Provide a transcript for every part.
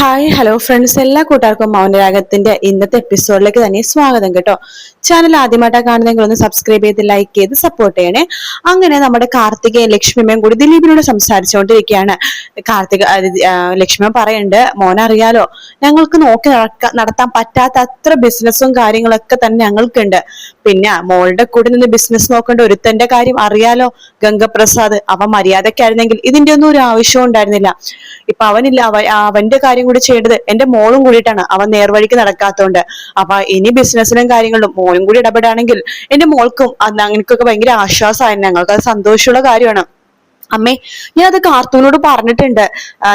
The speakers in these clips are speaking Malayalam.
ഹായ് ഹലോ ഫ്രണ്ട്സ്, എല്ലാ കൂട്ടുകാർക്കും മൗനരാഗത്തിന്റെ ഇന്നത്തെ എപ്പിസോഡിലേക്ക് തന്നെ സ്വാഗതം കേട്ടോ. ചാനൽ ആദ്യമായിട്ടാണ് കാണുന്നെങ്കിൽ ഒന്ന് സബ്സ്ക്രൈബ് ചെയ്ത് ലൈക്ക് ചെയ്ത് സപ്പോർട്ട് ചെയ്യണേ. അങ്ങനെ നമ്മുടെ കാർത്തികയും ലക്ഷ്മിയും കൂടി ദിലീപിനോട് സംസാരിച്ചുകൊണ്ടിരിക്കുകയാണ്. ലക്ഷ്മി പറയുന്നുണ്ട്, മോനറിയാലോ, ഞങ്ങൾക്ക് നോക്കി നടത്താൻ പറ്റാത്ത അത്ര ബിസിനസ്സും കാര്യങ്ങളൊക്കെ തന്നെ ഞങ്ങൾക്കുണ്ട്. പിന്നെ മോളുടെ കൂടെ നിന്ന് ബിസിനസ് നോക്കേണ്ട ഒരുത്തന്റെ കാര്യം അറിയാലോ, ഗംഗപ്രസാദ്. അവൻ മര്യാദക്കായിരുന്നെങ്കിൽ ഇതിന്റെ ഒന്നും ഒരു ആവശ്യവും ഉണ്ടായിരുന്നില്ല. ഇപ്പൊ അവനില്ല, അവന്റെ കാര്യം കൂടി ചെയ്യേണ്ടത് എന്റെ മോളും കൂടിയിട്ടാണ്. അവൻ നേർവഴിക്ക് നടക്കാത്തതുകൊണ്ട്. അപ്പൊ ഇനി ബിസിനസ്സിലും കാര്യങ്ങളിലും മോനും കൂടി ഇടപെടുകയാണെങ്കിൽ എന്റെ മോൾക്കും അങ്ങനെയൊക്കെ ഭയങ്കര ആശ്വാസമായി. ഞങ്ങൾക്ക് അത് സന്തോഷമുള്ള കാര്യമാണ്. അമ്മേ, ഞാൻ അത് കാർത്തൂനോട് പറഞ്ഞിട്ടുണ്ട്,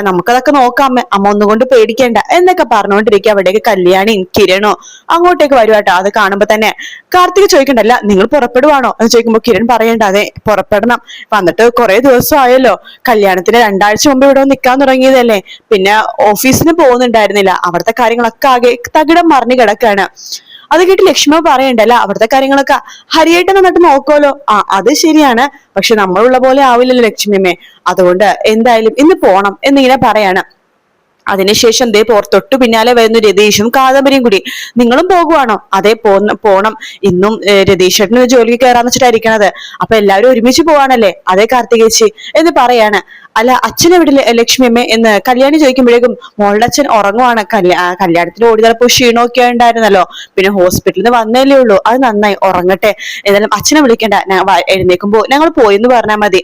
നമുക്കതൊക്കെ നോക്കാം അമ്മ, അമ്മ ഒന്നുകൊണ്ട് പേടിക്കേണ്ട എന്നൊക്കെ പറഞ്ഞുകൊണ്ടിരിക്കുക. അവിടേക്ക് കല്യാണിയും കിരണോ അങ്ങോട്ടേക്ക് വരുവാട്ടോ. അത് കാണുമ്പോ തന്നെ കാർത്തിക് ചോദിക്കണ്ടല്ല, നിങ്ങൾ പുറപ്പെടുവാണോ എന്ന് ചോദിക്കുമ്പോ കിരൺ പറയണ്ട, അതെ പുറപ്പെടണം, വന്നിട്ട് കുറെ ദിവസം ആയല്ലോ, കല്യാണത്തിന് 2 ആഴ്ച മുമ്പ് ഇവിടെ നിൽക്കാൻ തുടങ്ങിയതല്ലേ, പിന്നെ ഓഫീസിന് പോകുന്നുണ്ടായിരുന്നില്ല, അവിടുത്തെ കാര്യങ്ങളൊക്കെ ആകെ തകിടം മറിഞ്ഞു കിടക്കാണ്. അത് കേട്ട് ലക്ഷ്മ പറയണ്ടല്ല, അവിടുത്തെ കാര്യങ്ങളൊക്കെ ഹരിയായിട്ട് നന്നിട്ട് നോക്കുമല്ലോ. അത് ശരിയാണ്, പക്ഷെ നമ്മളുള്ള പോലെ ആവില്ലല്ലോ ലക്ഷ്മിയമ്മേ, അതുകൊണ്ട് എന്തായാലും ഇന്ന് പോണം എന്നിങ്ങനെ പറയാണ്. അതിനുശേഷം ദേ തൊട്ടു പിന്നാലെ വരുന്ന രതീഷും കാദംബരിയും കൂടി. നിങ്ങളും പോകുവാണോ? അതെ പോണം, ഇന്നും രതീഷേട്ടന് ജോലിക്ക് കയറാന്ന് വെച്ചിട്ടായിരിക്കണത്. അപ്പൊ എല്ലാവരും ഒരുമിച്ച് പോവാണല്ലേ? അതെ കാർത്തികേച്ചി എന്ന് പറയാണ്. അല്ല, അച്ഛൻ എവിടെ ലക്ഷ്മിയമ്മ എന്ന് കല്യാണി ചോദിക്കുമ്പോഴേക്കും മോളുടെ അച്ഛൻ ഉറങ്ങുവാണ്. കല്യാണത്തിന് ഓടി നടപ്പോ ക്ഷീണമൊക്കെ ഉണ്ടായിരുന്നല്ലോ, പിന്നെ ഹോസ്പിറ്റലിൽ നിന്ന് വന്നല്ലേ ഉള്ളൂ, അത് നന്നായി, ഉറങ്ങട്ടെ, ഏതായാലും അച്ഛനെ വിളിക്കണ്ട, എഴുന്നേക്കുമ്പോ ഞങ്ങൾ പോയെന്ന് പറഞ്ഞാൽ മതി.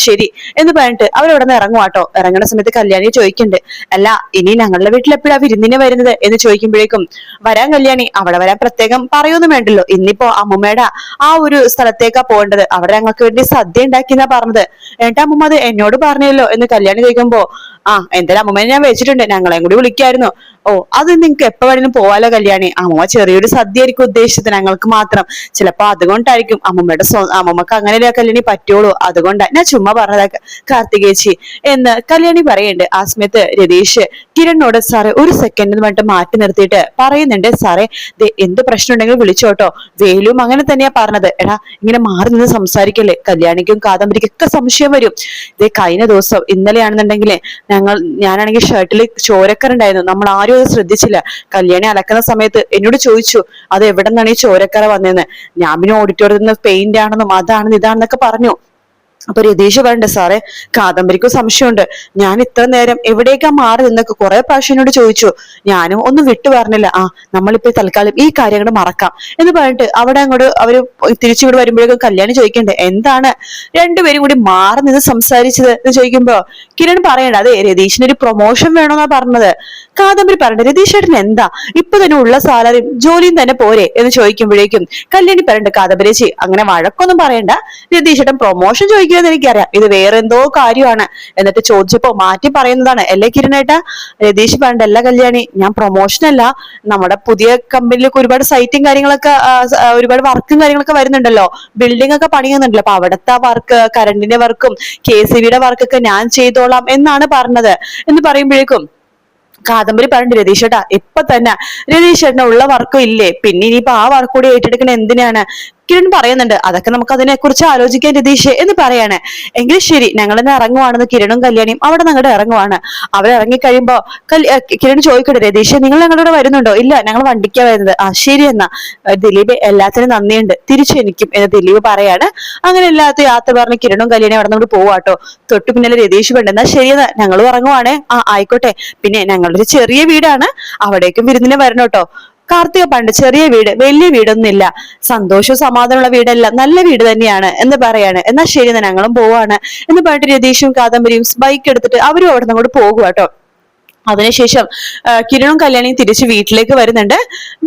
ശരി എന്ന് പറഞ്ഞിട്ട് അവരവിടെ നിന്ന് ഇറങ്ങുവാട്ടോ. ഇറങ്ങുന്ന സമയത്ത് കല്യാണി ചോദിക്കുന്നുണ്ട്, അല്ല ഇനി ഞങ്ങളുടെ വീട്ടിൽ എപ്പോഴാ വിരുന്നിന് വരുന്നത് എന്ന് ചോദിക്കുമ്പോഴേക്കും, വരാൻ കല്യാണി, അവിടെ വരാൻ പ്രത്യേകം പറയൊന്നും വേണ്ടല്ലോ, ഇന്നിപ്പോ അമ്മുമ്മയുടെ ആ ഒരു സ്ഥലത്തേക്കാ പോകേണ്ടത്, അവിടെ ഞങ്ങൾക്ക് വേണ്ടി സദ്യ ഉണ്ടാക്കിയെന്നാ പറഞ്ഞത്. എന്നിട്ട് അമ്മുമ്മ അത് എന്നോട് പറഞ്ഞല്ലോ എന്ന് കല്യാണി ചോദിക്കുമ്പോ, എന്തായാലും അമ്മുമ്മനെ ഞാൻ വെച്ചിട്ടുണ്ട്, ഞങ്ങളെയും കൂടി വിളിക്കായിരുന്നു. അത് നിങ്ങക്ക് എപ്പോ വേണേലും പോവാലോ കല്യാണി, അമ്മൂമ്മ ചെറിയൊരു സദ്യ ആയിരിക്കും ഉദ്ദേശിച്ചത്, ഞങ്ങൾക്ക് മാത്രം, ചിലപ്പോ അതുകൊണ്ടായിരിക്കും, അമ്മമ്മക്ക് അങ്ങനെയല്ലേ കല്യാണി പറ്റുള്ളൂ, അതുകൊണ്ടാ ഞാൻ ചുമ്മാ പറഞ്ഞതാ കാർത്തികേച്ചി എന്ന് കല്യാണി പറയുന്നുണ്ട്. ആ സമയത്ത് രതീഷ് കിരണിനോട്, സാറേ ഒരു സെക്കൻഡ് എന്ന് പറഞ്ഞിട്ട് മാറ്റി നിർത്തിയിട്ട് പറയുന്നുണ്ട്, സാറേ എന്ത് പ്രശ്നം ഉണ്ടെങ്കിലും വിളിച്ചോട്ടോ, വേലും അങ്ങനെ തന്നെയാ പറഞ്ഞത്, എടാ ഇങ്ങനെ മാറി നിന്ന് സംസാരിക്കല്ലേ, കല്യാണിക്കും കാദംബരിക്കും ഒക്കെ സംശയം വരും. കഴിഞ്ഞ ദിവസം ഇന്നലെയാണെന്നുണ്ടെങ്കിലേ ഞാനാണെങ്കിൽ ഷർട്ടിൽ ചോരക്കറുണ്ടായിരുന്നു, നമ്മൾ ആരും അത് ശ്രദ്ധിച്ചില്ല. കല്യാണി അലക്കുന്ന സമയത്ത് എന്നോട് ചോദിച്ചു, അത് എവിടെ നിന്നാണ് ഈ ചോരക്കറ വന്നതെന്ന്. ഞാൻ പിന്നെ ഓഡിറ്റോറിയത്തിൽ നിന്ന് പെയിന്റ് ആണെന്നും അതാണെന്നും ഇതാണെന്നൊക്കെ പറഞ്ഞു. അപ്പൊ രതീഷ് പറയണ്ടേ, സാറേ കാദംബരിക്കും സംശയമുണ്ട്, ഞാൻ ഇത്ര നേരം എവിടേക്കാ മാറി നിന്നൊക്കെ കുറെ പ്രാവശ്യം എന്നോട് ചോദിച്ചു, ഞാനും ഒന്നും വിട്ടു പറഞ്ഞില്ല. നമ്മളിപ്പോ തൽക്കാലം ഈ കാര്യങ്ങൾ മറക്കാം എന്ന് പറഞ്ഞിട്ട് അവിടെ അങ്ങോട്ട് അവര് തിരിച്ചിങ്ങോട്ട് വരുമ്പോഴേക്കും കല്യാണി ചോദിക്കണ്ടേ, എന്താണ് രണ്ടുപേരും കൂടി മാറി നിന്ന് സംസാരിച്ചത് എന്ന് ചോദിക്കുമ്പോ കിരൺ പറയണ്ട, അതെ രതീഷിന് ഒരു പ്രൊമോഷൻ വേണമെന്നാ പറഞ്ഞത്. കാദംബരി പറയണ്ട, രതീഷ് ചേട്ടൻ എന്താ ഇപ്പൊ തന്നെ ഉള്ള സാലറിയും ജോലിയും തന്നെ പോരെ എന്ന് ചോദിക്കുമ്പോഴേക്കും കല്യാണി പറയണ്ട, കാദംബരിച്ചി അങ്ങനെ വഴക്കൊന്നും പറയണ്ട, രതീഷ് ചേട്ടൻ പ്രൊമോഷൻ ചോദിക്കുമെന്ന് എനിക്കറിയാം, ഇത് വേറെ എന്തോ കാര്യമാണ് എന്നിട്ട് ചോദിച്ചപ്പോ മാറ്റി പറയുന്നതാണ് അല്ലേ കിരണേട്ടാ. രതീഷ് പറയണ്ട, അല്ല കല്യാണി, ഞാൻ പ്രൊമോഷൻ അല്ല, നമ്മുടെ പുതിയ കമ്പനിയിലൊക്കെ ഒരുപാട് സൈറ്റും കാര്യങ്ങളൊക്കെ ഒരുപാട് വർക്കും കാര്യങ്ങളൊക്കെ വരുന്നുണ്ടല്ലോ, ബിൽഡിംഗ് ഒക്കെ പണിയുന്നുണ്ടല്ലോ, അപ്പൊ അവിടുത്തെ വർക്ക്, കറണ്ടിന്റെ വർക്കും KCBയുടെ വർക്കൊക്കെ ഞാൻ ചെയ്തോളാം എന്നാണ് പറഞ്ഞത് എന്ന് പറയുമ്പോഴേക്കും കാദംബരി പറഞ്ഞു, രതീഷ് ചേട്ടാ ഇപ്പൊ തന്നെ രതീഷ് ചേട്ടന് ഉള്ള വർക്കും ഇല്ലേ, പിന്നെ ഇനിയിപ്പോ ആ വർക്ക് കൂടി ഏറ്റെടുക്കണ എന്തിനാണ്. കിരൺ പറയുന്നുണ്ട്, അതൊക്കെ നമുക്ക് അതിനെ കുറിച്ച് ആലോചിക്കാൻ രതീഷ് എന്ന് പറയാണ്. എങ്കിൽ ശരി, ഞങ്ങളിന്ന് ഇറങ്ങുവാണെന്ന് കിരണും കല്യാണിയും അവിടെ ഞങ്ങളുടെ ഇറങ്ങുവാണ്. അവരിറങ്ങി കഴിയുമ്പോ കിരൺ ചോദിക്കട്ടെ, രതീഷ് നിങ്ങൾ ഞങ്ങളുടെ വരുന്നുണ്ടോ? ഇല്ല, ഞങ്ങൾ വണ്ടിക്കാ വരുന്നത്. ശരി എന്നാ ദിലീപ്, എല്ലാത്തിനും നന്ദിയുണ്ട്, തിരിച്ചു എനിക്കും എന്ന് ദിലീപ് പറയാണ്. അങ്ങനെ എല്ലാത്തും യാത്ര പറഞ്ഞ് കിരണും കല്യാണിയും അവിടെ നിന്ന് പോവാട്ടോ. തൊട്ടു പിന്നാലെ രതീഷ് വേണ്ട, എന്നാ ശരിയെന്നാ ഞങ്ങളും ഇറങ്ങുവാണേ. ആയിക്കോട്ടെ, പിന്നെ ഞങ്ങളുടെ ഒരു ചെറിയ വീടാണ്, അവിടേക്കും വിരുന്നിന് വരണം കേട്ടോ. കാർത്തിക പണ്ട് ചെറിയ വീട്, വലിയ വീടൊന്നുമില്ല, സന്തോഷവും സമാധാനമുള്ള വീടല്ല, നല്ല വീട് തന്നെയാണ് എന്ന് പറയാണ്. എന്നാ ശരി, ഞങ്ങളും പോവാണ് എന്ന് പറഞ്ഞിട്ട് രതീഷും കാദംബരിയും ബൈക്ക് എടുത്തിട്ട് അവരും അവിടെ നിന്ന് അങ്ങോട്ട് പോകുക കേട്ടോ. അതിനുശേഷം കിരണും കല്യാണിയും തിരിച്ച് വീട്ടിലേക്ക് വരുന്നുണ്ട്.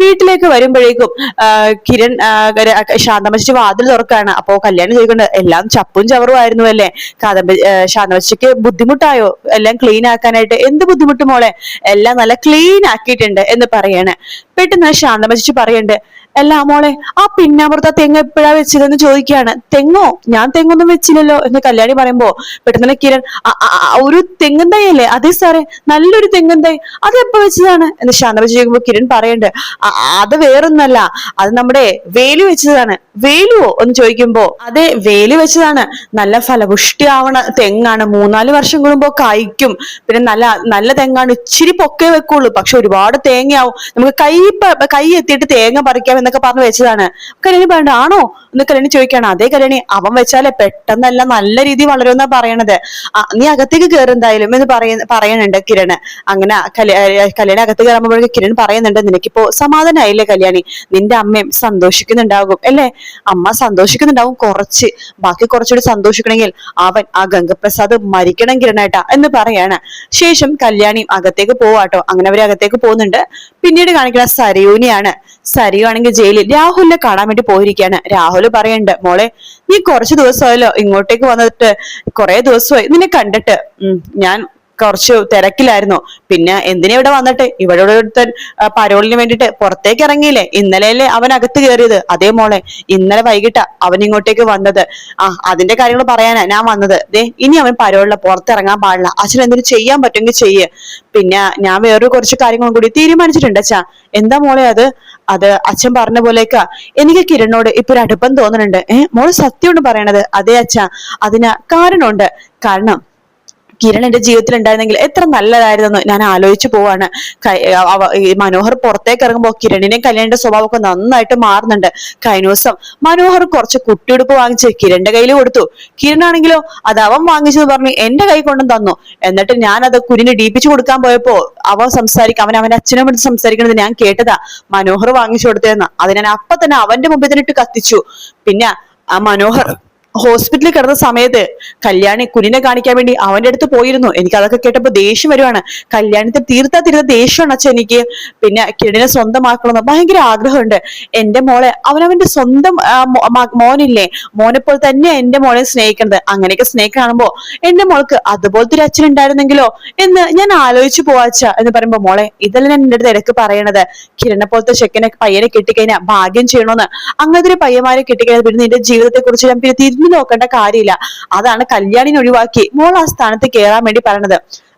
വീട്ടിലേക്ക് വരുമ്പോഴേക്കും കിരൺ ശാന്തമച്ചിക്ക് വാതിൽ തുറക്കാണ്. അപ്പോ കല്യാണി ചോദിക്കുന്നുണ്ട്, എല്ലാം ചപ്പും ചവറും ആയിരുന്നു അല്ലേ, ശാന്തമച്ചിക്ക് ബുദ്ധിമുട്ടായോ എല്ലാം ക്ലീൻ ആക്കാനായിട്ട്? എന്ത് ബുദ്ധിമുട്ട് മോളെ, എല്ലാം നല്ല ക്ലീൻ ആക്കിയിട്ടുണ്ട് എന്ന് പറയാണ്. പെട്ടെന്ന് ശാന്തമച്ചി പറയുന്നുണ്ട്, അല്ല മോളെ, ആ പിന്നാമ്പുറത്തെ തെങ്ങ് എപ്പോഴാ വെച്ചതെന്ന് ചോദിക്കുകയാണ്. തെങ്ങോ? ഞാൻ തെങ്ങൊന്നും വെച്ചില്ലല്ലോ എന്ന് കല്യാണി പറയുമ്പോ പെട്ടെന്ന് കിരൺ ഒരു തെങ്ങും തൈ അല്ലേ? അതെ സാറേ, നല്ലൊരു തെങ്ങും തൈ. അത് എപ്പോ വെച്ചതാണ് എന്ന് ശാന്തമ്മ ചോദിക്കുമ്പോ കിരൺ പറയണ്ട്, അത് വേറൊന്നല്ല, അത് നമ്മുടെ വേലു വെച്ചതാണ്. വേലുവോ എന്ന് ചോദിക്കുമ്പോ അതെ, വേലു വെച്ചതാണ്. നല്ല ഫലപുഷ്ടിയാവണ തെങ്ങാണ്, 3-4 വർഷം കൂടുമ്പോ കായ്ക്കും. പിന്നെ നല്ല നല്ല തെങ്ങാണ്, ഇച്ചിരി പൊക്കേ വെക്കുള്ളൂ, പക്ഷെ ഒരുപാട് തേങ്ങയാവും. നമുക്ക് കൈ എത്തിയിട്ട് തേങ്ങ പറിക്കാം എന്നൊക്കെ പറഞ്ഞു വെച്ചതാണ്. കല്യാണി പറയണ്ട, ആണോ എന്ന് കല്യാണി ചോദിക്കാണ്. അതേ കല്യാണി, അവൻ വെച്ചാലേ പെട്ടെന്നല്ല നല്ല രീതിയിൽ വളരുമെന്നാ പറയണത്. നീ അകത്തേക്ക് കയറുന്തായാലും എന്ന് പറയുന്നുണ്ട് കിരണ്. അങ്ങനെ കല്യാണി അകത്ത് കയറുമ്പോഴേക്ക് കിരൺ പറയുന്നുണ്ട്, നിനക്കിപ്പോ സമാധാനായില്ലേ കല്യാണി? നിന്റെ അമ്മയും സന്തോഷിക്കുന്നുണ്ടാകും അല്ലേ? അമ്മ സന്തോഷിക്കുന്നുണ്ടാവും കുറച്ച്, ബാക്കി കുറച്ചുകൂടി സന്തോഷിക്കണമെങ്കിൽ ആ ഗംഗപ്രസാദ് മരിക്കണം കിരണേട്ടാ എന്ന് പറയാണ്. ശേഷം കല്യാണിയും അകത്തേക്ക് പോവാട്ടോ. അങ്ങനെ അവര് അകത്തേക്ക് പോകുന്നുണ്ട്. പിന്നീട് കാണിക്കുന്ന സരയൂനെയാണ്. സരയു ആണെങ്കിൽ ജയിലിൽ രാഹുലിനെ കാണാൻ വേണ്ടി പോയിരിക്കുകയാണ്. രാഹുൽ പറയുന്നുണ്ട്, മോളെ നീ കുറച്ച് ദിവസമായല്ലോ ഇങ്ങോട്ടേക്ക് വന്നിട്ട്, കുറെ ദിവസമായി നിന്നെ കണ്ടിട്ട്. ഞാൻ കുറച്ച് തിരക്കിലായിരുന്നു. പിന്നെ എന്തിനാ ഇവിടെ വന്നിട്ട്? ഇവിടെ ഒരുത്തൻ പരോളിന് വേണ്ടിട്ട് പുറത്തേക്ക് ഇറങ്ങിയില്ലേ? ഇന്നലെയല്ലേ അവൻ അകത്ത് കയറിയത്? അതേ മോളെ, ഇന്നലെ വൈകിട്ടാ അവൻ ഇങ്ങോട്ടേക്ക് വന്നത്. അതിന്റെ കാര്യങ്ങൾ പറയാനാ ഞാൻ വന്നത്. ഇനി അവൻ പരോളിന് പുറത്തിറങ്ങാൻ പാടില്ല. അച്ഛൻ എന്തിനു ചെയ്യാൻ പറ്റുമെങ്കിൽ ചെയ്യ്. പിന്നെ ഞാൻ വേറൊരു കുറച്ച് കാര്യങ്ങളും കൂടി തീരുമാനിച്ചിട്ടുണ്ട് അച്ഛാ. എന്താ മോളെ അത്? അച്ഛൻ പറഞ്ഞ പോലേക്കാ എനിക്ക് കിരണോട് ഇപ്പൊ ഒരു അടുപ്പം തോന്നുന്നുണ്ട്. മോള് സത്യമാണ് പറയണത്? അതെ അച്ഛാ, അതിന് കാരണമുണ്ട്. കാരണം കിരൺ എന്റെ ജീവിതത്തിൽ ഉണ്ടായിരുന്നെങ്കിൽ എത്ര നല്ലതായിരുന്നെന്ന് ഞാൻ ആലോചിച്ചു പോവാണ്. ഈ മനോഹർ പുറത്തേക്ക് ഇറങ്ങുമ്പോ കിരണിനെയും കല്യാണിന്റെ സ്വഭാവമൊക്കെ നന്നായിട്ട് മാറുന്നുണ്ട്. കഴിഞ്ഞ ദിവസം മനോഹർ കുറച്ച് കുട്ടിയുടുപ്പ് വാങ്ങിച്ച് കിരണിന്റെ കയ്യിൽ കൊടുത്തു. കിരണാണെങ്കിലോ അത് അവൻ വാങ്ങിച്ചെന്ന് പറഞ്ഞ് എന്റെ കൈ കൊണ്ടും തന്നു. എന്നിട്ട് ഞാൻ അത് കുഞ്ഞിന് ഡീപ്പിച്ചു കൊടുക്കാൻ പോയപ്പോ അവൻ അവന്റെ അച്ഛനെ വിളിച്ച് സംസാരിക്കണത് ഞാൻ കേട്ടതാ. മനോഹർ വാങ്ങിച്ചു കൊടുത്തേന്ന അത് ഞാൻ അപ്പൊ തന്നെ അവന്റെ മുമ്പിൽ തന്നെ ഇട്ട് കത്തിച്ചു. പിന്നെ ആ മനോഹർ ഹോസ്പിറ്റലിൽ കിടന്ന സമയത്ത് കല്യാണി കുഞ്ഞിനെ കാണിക്കാൻ വേണ്ടി അവന്റെ അടുത്ത് പോയിരുന്നു. എനിക്ക് അതൊക്കെ കേട്ടപ്പോ ദേഷ്യം വരുവാണ്. കല്യാണത്തെ തീർത്ത ദേഷ്യമാണ് അച്ഛൻ എനിക്ക്. പിന്നെ കിരണിനെ സ്വന്തമാക്കണമെന്ന് ഭയങ്കര ആഗ്രഹമുണ്ട്. എന്റെ മോളെ അവനവന്റെ സ്വന്തം മോനില്ലേ, മോനെ പോലെ തന്നെ എന്റെ മോളെ സ്നേഹിക്കുന്നത്. അങ്ങനെയൊക്കെ സ്നേഹം കാണുമ്പോ എന്റെ മോൾക്ക് അതുപോലത്തെ ഒരു അച്ഛൻ ഉണ്ടായിരുന്നെങ്കിലോ എന്ന് ഞാൻ ആലോചിച്ചു പോവാച്ച എന്ന് പറയുമ്പോ, മോളെ ഇതെല്ലാം ഞാൻ എന്റെ അടുത്ത് ഇടയ്ക്ക് പറയണത്. കിരണെ പോലത്തെ പയ്യനെ കിട്ടിക്കഴിഞ്ഞാൽ ഭാഗ്യം ചെയ്യണമെന്ന്. അങ്ങനത്തെ ഒരു പയ്യന്മാരെ കിട്ടിക്കഴിഞ്ഞാൽ പിന്നെ നിന്റെ ജീവിതത്തെ കുറിച്ച് ഞാൻ പിന്നെ തിരിഞ്ഞു നോക്കേണ്ട കാര്യമില്ല. അതാണ് കല്യാണിനെ ഒഴിവാക്കി മോൾ ആ സ്ഥാനത്ത് കയറാൻ വേണ്ടി പറയണത്.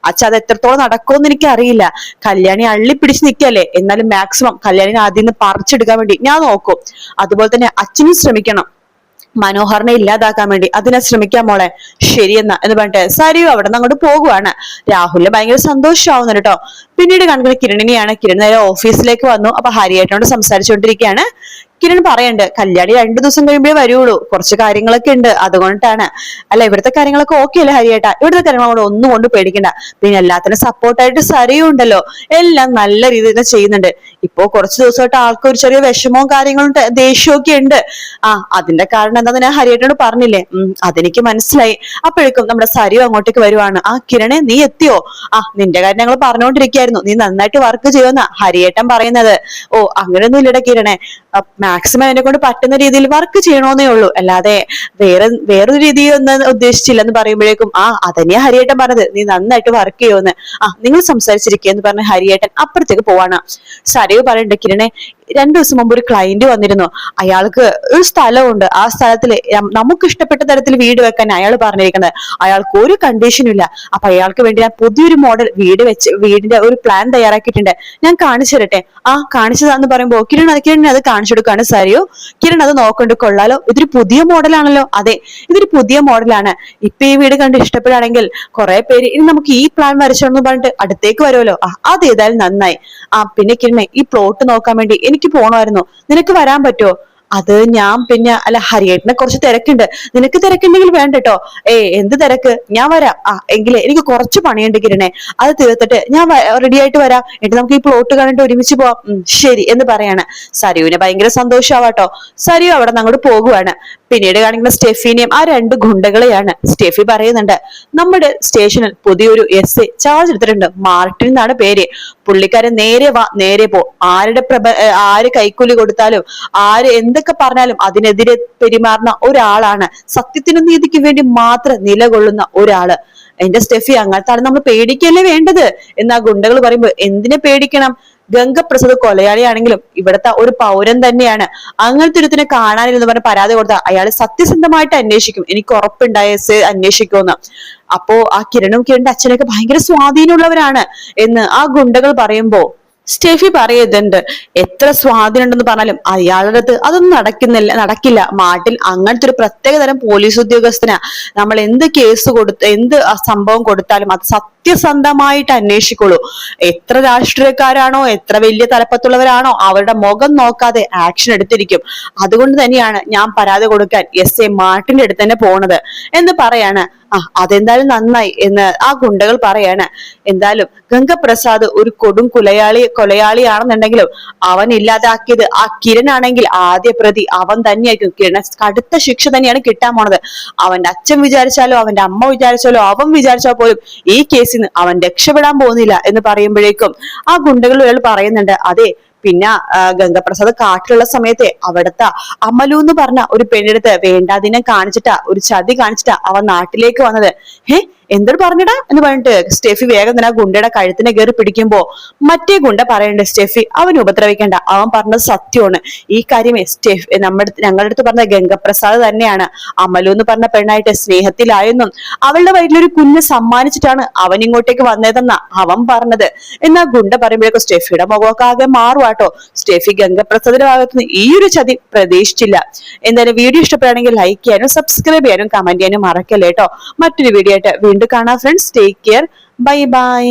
അച്ഛാ, അത് എത്രത്തോളം നടക്കുമെന്ന് എനിക്ക് അറിയില്ല. കല്യാണി അള്ളിപ്പിടിച്ച് നിൽക്കല്ലേ, എന്നാലും മാക്സിമം കല്യാണിനെ ആദ്യം നിന്ന് പറിച്ചെടുക്കാൻ വേണ്ടി ഞാൻ നോക്കും. അതുപോലെ തന്നെ അച്ഛനും ശ്രമിക്കണം മനോഹറിനെ ഇല്ലാതാക്കാൻ വേണ്ടി. അതിനെ ശ്രമിക്കാൻ മോളെ. ശരിയെന്നാ എന്ന് പറഞ്ഞിട്ട് സരിയു അവിടെ നിന്ന് അങ്ങോട്ട് പോകുവാണ്. രാഹുലിന് ഭയങ്കര സന്തോഷമാവുന്നു കേട്ടോ. പിന്നീട് കാണിക്കുന്ന കിരണിനെയാണ്. കിരൺ നേരെ ഓഫീസിലേക്ക് വന്നു. അപ്പൊ ഹരിയേട്ടനോട് സംസാരിച്ചുകൊണ്ടിരിക്കുകയാണ്. കിരൺ പറയണ്ട്, കല്യാണി 2 ദിവസം കഴിയുമ്പോഴേ വരുള്ളൂ, കുറച്ച് കാര്യങ്ങളൊക്കെ ഉണ്ട്, അതുകൊണ്ടാണ്. അല്ല, ഇവിടുത്തെ കാര്യങ്ങളൊക്കെ ഓക്കെ അല്ലേ ഹരിയേട്ടാ? ഇവിടുത്തെ കാര്യങ്ങളോട് ഒന്നും കൊണ്ട് പേടിക്കണ്ട. പിന്നെ എല്ലാത്തിനും സപ്പോർട്ടായിട്ട് സരിയും ഉണ്ടല്ലോ, എല്ലാം നല്ല രീതിയിൽ ചെയ്യുന്നുണ്ട്. ഇപ്പോ കുറച്ച് ദിവസമായിട്ട് ആൾക്ക് ഒരു ചെറിയ വിഷമവും കാര്യങ്ങളും ദേഷ്യവും ഒക്കെ ഉണ്ട്. അതിന്റെ കാരണം എന്താന്ന് ഞാൻ ഹരിയേട്ടനോട് പറഞ്ഞില്ലേ? അതെനിക്ക് മനസ്സിലായി. അപ്പോഴേക്കും നമ്മുടെ സരിയും അങ്ങോട്ടേക്ക് വരുവാണ്. കിരണെ നീ എത്തിയോ? നിന്റെ കാര്യം ഞങ്ങൾ പറഞ്ഞുകൊണ്ടിരിക്കുകയായിരുന്നു. നീ നന്നായിട്ട് വർക്ക് ചെയ്യുമെന്നാ ഹരിയേട്ടൻ പറയുന്നത്. അങ്ങനെയൊന്നും ഇല്ലട കിരണെ, മാക്സിമം എന്നെ കൊണ്ട് പറ്റുന്ന രീതിയിൽ വർക്ക് ചെയ്യണമെന്നേ ഉള്ളൂ, അല്ലാതെ വേറൊരു രീതി ഒന്നും ഉദ്ദേശിച്ചില്ലെന്ന് പറയുമ്പോഴേക്കും അതന്നെയാ ഹരിയേട്ടൻ പറഞ്ഞത്, നീ നന്നായിട്ട് വർക്ക് ചെയ്യുമെന്ന്. നിങ്ങൾ സംസാരിച്ചിരിക്കുക എന്ന് പറഞ്ഞ ഹരിയേട്ടൻ അപ്പുറത്തേക്ക് പോവാണ്. സരയു പറയണ്ട, കിരണെ 2 ദിവസം മുമ്പ് ഒരു ക്ലയന്റ് വന്നിരുന്നു. അയാൾക്ക് ഒരു സ്ഥലമുണ്ട്. ആ സ്ഥലത്തിൽ നമുക്ക് ഇഷ്ടപ്പെട്ട തരത്തിൽ വീട് വെക്കാൻ അയാൾ പറഞ്ഞിരിക്കുന്നത്. അയാൾക്ക് ഒരു കണ്ടീഷനും ഇല്ല. അപ്പൊ അയാൾക്ക് വേണ്ടി ഞാൻ പുതിയൊരു മോഡൽ വീടിന്റെ ഒരു പ്ലാൻ തയ്യാറാക്കിയിട്ടുണ്ട്. ഞാൻ കാണിച്ചു തരട്ടെ? കാണിച്ചതാന്ന് പറയുമ്പോ കിരൺ അത് കാണിച്ചു കൊടുക്കാണ് സരിയു. കിരൺ അത് നോക്കൊണ്ട്, കൊള്ളാലോ, ഇതൊരു പുതിയ മോഡലാണല്ലോ. അതെ, ഇതൊരു പുതിയ മോഡലാണ്. ഇപ്പൊ ഈ വീട് കണ്ട് ഇഷ്ടപ്പെടുകയാണെങ്കിൽ കുറെ പേര് ഇനി നമുക്ക് ഈ പ്ലാൻ വരച്ചോന്ന് പറഞ്ഞിട്ട് അടുത്തേക്ക് വരുമല്ലോ. അത് ഏതായാലും നന്നായി. പിന്നെ കിരണേ, ഈ പ്ലോട്ട് നോക്കാൻ വേണ്ടി എനിക്ക് പോണമായിരുന്നു. നിനക്ക് വരാൻ പറ്റുമോ? അത് ഞാൻ പിന്നെ അല്ല, ഹരിയേട്ടനെ കുറച്ച് തിരക്കുണ്ട്. നിനക്ക് തിരക്കുണ്ടെങ്കിൽ വേണ്ട കേട്ടോ. എന്ത് തിരക്ക്? ഞാൻ വരാം. എങ്കിലേ എനിക്ക് കുറച്ച് പണിയുണ്ട് കിരണേ, അത് തീർത്തിട്ട് ഞാൻ റെഡി ആയിട്ട് വരാം. എന്നിട്ട് നമുക്ക് ഈ പ്ലോട്ട് കണ്ടിട്ട് ഒരുമിച്ച് പോവാം. ശരി എന്ന് പറയാണ്. സരിയുവിന് ഭയങ്കര സന്തോഷാവാട്ടോ. സരിയു അവിടെ നിന്ന് അങ്ങോട്ട് പോകുവാണ്. പിന്നീട് കാണിക്കുന്ന സ്റ്റെഫിനെയും ആ 2 ഗുണ്ടകളെയാണ്. സ്റ്റെഫി പറയുന്നുണ്ട്, നമ്മുടെ സ്റ്റേഷനിൽ പുതിയൊരു എസ് ചാർജ് എടുത്തിട്ടുണ്ട്. മാർട്ടിൻ എന്നാണ് പേര്. പുള്ളിക്കാരൻ നേരെ വാ നേരെ പോ. ആര് കൈക്കൂലി കൊടുത്താലും ആര് എന്തൊക്കെ പറഞ്ഞാലും അതിനെതിരെ പെരുമാറുന്ന ഒരാളാണ്. സത്യത്തിനും നീതിക്കും വേണ്ടി മാത്രം നിലകൊള്ളുന്ന ഒരാള്. എന്റെ സ്റ്റെഫി, അങ്ങനത്തെ ആളെ നമ്മൾ പേടിക്കല്ലേ വേണ്ടത് എന്ന് ആ ഗുണ്ടകൾ പറയുമ്പോ, എന്തിനെ പേടിക്കണം? ഗംഗപ്രസാദ് കൊലയാളിയാണെങ്കിലും ഇവിടുത്തെ ഒരു പൗരൻ തന്നെയാണ്. അങ്ങനത്തെ ഒരുത്തിനെ കാണാനില്ലെന്ന് പറഞ്ഞ് പരാതി കൊടുത്താൽ അയാൾ സത്യസന്ധമായിട്ട് അന്വേഷിക്കും, എനിക്ക് ഉറപ്പുണ്ടായ അന്വേഷിക്കുമെന്ന്. അപ്പോ ആ കിരണിന്റെ അച്ഛനൊക്കെ ഭയങ്കര സ്വാധീനമുള്ളവരാണ് എന്ന് ആ ഗുണ്ടകൾ പറയുമ്പോ സ്റ്റെഫി പറയുന്നുണ്ട്, എത്ര സ്വാധീനം ഉണ്ടെന്ന് പറഞ്ഞാലും അയാളുടെ അടുത്ത് അതൊന്നും നടക്കില്ല. നാട്ടിൽ അങ്ങനത്തെ ഒരു പ്രത്യേക തരം പോലീസ് ഉദ്യോഗസ്ഥനാ. നമ്മൾ എന്ത് കേസ് എന്ത് സംഭവം കൊടുത്താലും അത് സത്യസന്ധമായിട്ട് അന്വേഷിക്കുള്ളൂ. എത്ര രാഷ്ട്രീയക്കാരാണോ, എത്ര വലിയ തലപ്പത്തുള്ളവരാണോ, അവരുടെ മുഖം നോക്കാതെ ആക്ഷൻ എടുത്തിരിക്കും. അതുകൊണ്ട് തന്നെയാണ് ഞാൻ പരാതി കൊടുക്കാൻ SA മാർട്ടിന്റെ അടുത്ത് തന്നെ പോണത് എന്ന് പറയാണ്. അതെന്തായാലും നന്നായി എന്ന് ആ ഗുണ്ടകൾ പറയാണ്. എന്തായാലും ഗംഗപ്രസാദ് ഒരു കൊടും കൊലയാളിയാണെന്നുണ്ടെങ്കിലും അവൻ ഇല്ലാതാക്കിയത് ആ കിരൺ ആണെങ്കിൽ ആദ്യ പ്രതി അവൻ തന്നെയായിരിക്കും. കിരൺ കടുത്ത ശിക്ഷ തന്നെയാണ് കിട്ടാൻ പോണത്. അവന്റെ അച്ഛൻ വിചാരിച്ചാലോ, അവന്റെ അമ്മ വിചാരിച്ചാലോ, അവൻ വിചാരിച്ചാൽ പോലും ഈ കേസിൽ നിന്ന് അവൻ രക്ഷപ്പെടാൻ പോകുന്നില്ല എന്ന് പറയുമ്പോഴേക്കും ആ ഗുണ്ടകൾ ഒരാൾ പറയുന്നുണ്ട്, അതെ, പിന്നെ ഗംഗപ്രസാദ് കാട്ടിലുള്ള സമയത്തെ അവിടുത്തെ അമലു എന്ന് പറഞ്ഞ ഒരു പെണ്ണെടുത്ത് വേണ്ടാതിനെ കാണിച്ചിട്ടാ, ഒരു ചതി കാണിച്ചിട്ടാ അവൻ നാട്ടിലേക്ക് വന്നത്. എന്തൊരു പറഞ്ഞിടാ എന്ന് പറഞ്ഞിട്ട് സ്റ്റെഫി വേഗം തന്നെ ആ ഗുണ്ടയുടെ കഴുത്തിനെ കയറി പിടിക്കുമ്പോ മറ്റേ ഗുണ്ട പറയണ്ടേ, സ്റ്റെഫി അവൻ ഉപദ്രവിക്കണ്ട, അവൻ പറഞ്ഞത് സത്യമാണ്. ഈ കാര്യമേ ഞങ്ങളുടെ അടുത്ത് പറഞ്ഞ ഗംഗപ്രസാദ് തന്നെയാണ് അമലു എന്ന് പറഞ്ഞ പെണ്ണായിട്ട് സ്നേഹത്തിലായെന്നും അവളുടെ വയറ്റിലൊരു കുഞ്ഞ് സമ്മാനിച്ചിട്ടാണ് അവൻ ഇങ്ങോട്ടേക്ക് വന്നതെന്നാ അവൻ പറഞ്ഞത് എന്നാ ഗുണ്ട പറയുമ്പോഴേക്കും സ്റ്റെഫിയുടെ മുഖമൊക്കെ ആകെ മാറുവാട്ടോ. സ്റ്റെഫി ഗംഗപ്രസാദിന്റെ ഭാഗത്തുനിന്ന് ഈ ഒരു ചതി പ്രതീക്ഷിച്ചില്ല. എന്തായാലും വീഡിയോ ഇഷ്ടപ്പെടുകയാണെങ്കിൽ ലൈക്ക് ചെയ്യാനും സബ്സ്ക്രൈബ് ചെയ്യാനും കമന്റ് ചെയ്യാനും മറക്കല്ലേ കേട്ടോ. മറ്റൊരു വീഡിയോ ആയിട്ട് വീണ്ടും കാണാം friends. Take care. Bye bye.